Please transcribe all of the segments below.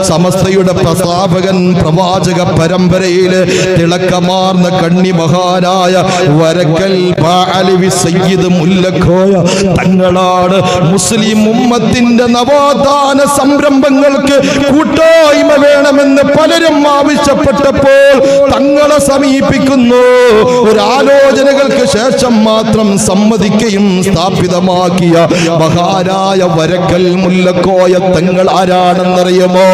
സമസ്തയുടെ പ്രസാപകൻ പ്രവാചക പരമ്പരയിലെ തിളക്കമാർന്ന കണ്ണി മഹാനായ വരക്കൽ ബാഅലവി സയ്യിദ് മുല്ലക്കോയ തങ്ങളാണ് മുസ്ലിം ഉമ്മത്തിന്റെ നവോത്ഥാന സംരംഭങ്ങൾക്ക് കൂട്ടായ്മ വേണമെന്ന് പലരും ആവശ്യപ്പെട്ടപ്പോൾ തങ്ങളെ സമീപിക്കുന്നു. ഒരാലോചനകൾക്ക് ശേഷം മാത്രം സമ്മതിക്കുകയും സ്ഥാപിതമാക്കിയ മഹാനായ വരക്കൽ മുല്ലക്കോയ തങ്ങൾ ആരാണെന്നറിയുമോ?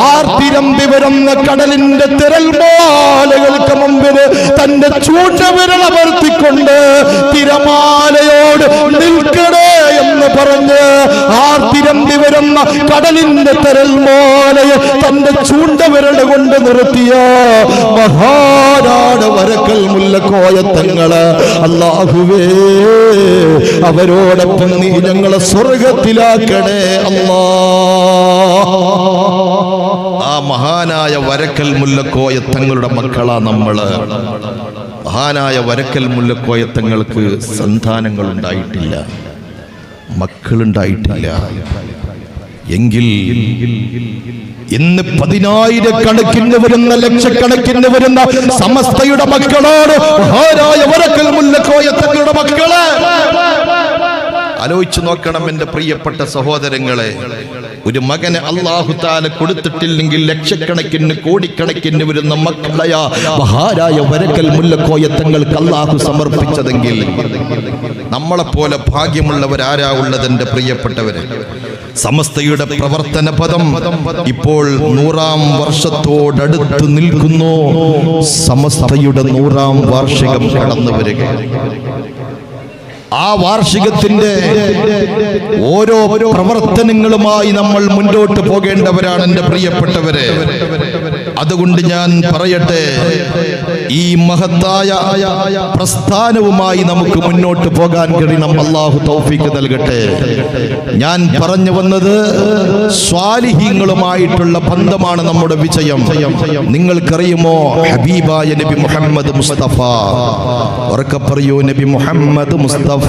ആർത്തിരമ്പി വരുന്ന കടലിന്റെ തിരൽമാലകൾക്ക് മുമ്പിൽ തന്റെ ചൂണ്ടവിരളമർത്തിക്കൊണ്ട് തിരമാലയോട് നിൽക്കണേ എന്ന് പറഞ്ഞ് ആർത്തിരമ്പി വരുന്ന കടലിന്റെ തിരൽമാലയെ തന്റെ ചൂണ്ടവിരൽ കൊണ്ട് നിർത്തിയ മഹാനാണ് വരക്കൽ മുല്ലക്കോയ തങ്ങള്. അല്ലാഹുവേ, അവരോടൊപ്പം നീ ഞങ്ങളെ സ്വർഗത്തിലാക്കണേ അല്ലാ. ആ മഹാനായ വരക്കൽ മുല്ലക്കോയ തങ്ങളുടെ മക്കളാ നമ്മള്. മഹാനായ വരക്കൽ മുല്ലക്കോയ തങ്ങൾക്ക് സന്താനങ്ങൾ ഉണ്ടായിട്ടില്ല, മക്കളുണ്ടായിട്ടില്ല. എങ്കിൽ ഇന്ന് 10,000 വരുന്ന ലക്ഷക്കണക്കിന് വരുന്ന സമസ്തയുടെ മക്കളോട് മഹാനായ വരക്കൽ മുല്ലക്കോയ തങ്ങളുടെ മക്കളെ ആലോചിച്ചു നോക്കണം. എന്റെ പ്രിയപ്പെട്ട സഹോദരങ്ങളെ, ഒരു മകനെ അല്ലാഹു തആല കൊടുത്തിട്ടില്ലെങ്കിൽ ലക്ഷക്കണക്കിന് കോടിക്കണക്കിന് വരുന്ന മക്കളെയാ മഹാനായ വരക്കൽ മുല്ലക്കോയ തങ്ങൾക്ക് അല്ലാഹു സമർപ്പിച്ചതെങ്കിൽ നമ്മളെപ്പോലെ ഭാഗ്യമുള്ളവരാരാ ഉള്ളത്? എന്റെ പ്രിയപ്പെട്ടവരെ, സമസ്തയുടെ പ്രവർത്തന പദം ഇപ്പോൾ 100ാം വർഷത്തോടടുത്ത് നിൽക്കുന്നു. സമസ്തയുടെ 100ാം വാർഷികം കടന്നു വരിക. ആ വാർഷികത്തിന്റെ ഓരോ പ്രവർത്തനങ്ങളുമായി നമ്മൾ മുന്നോട്ട് പോകേണ്ടവരാണ് എന്റെ പ്രിയപ്പെട്ടവരെ. അതുകൊണ്ട് ഞാൻ പറയട്ടെ, ഈ മഹത്തായ പ്രസ്ഥാനവുമായി നമുക്ക് മുന്നോട്ട് പോകാൻ കഴിയണം. അല്ലാഹു തൗഫീഖ് നൽകട്ടെ. ഞാൻ പറഞ്ഞു വന്നത് സ്വാലിഹീങ്ങളുമായിട്ടുള്ള ബന്ധമാണ് നമ്മുടെ വിജയം. നിങ്ങൾക്കറിയുമോ, ഹബീബായ നബി മുഹമ്മദ് മുസ്തഫ, ഉറക്കെ പറയൂ, നബി മുഹമ്മദ് മുസ്തഫ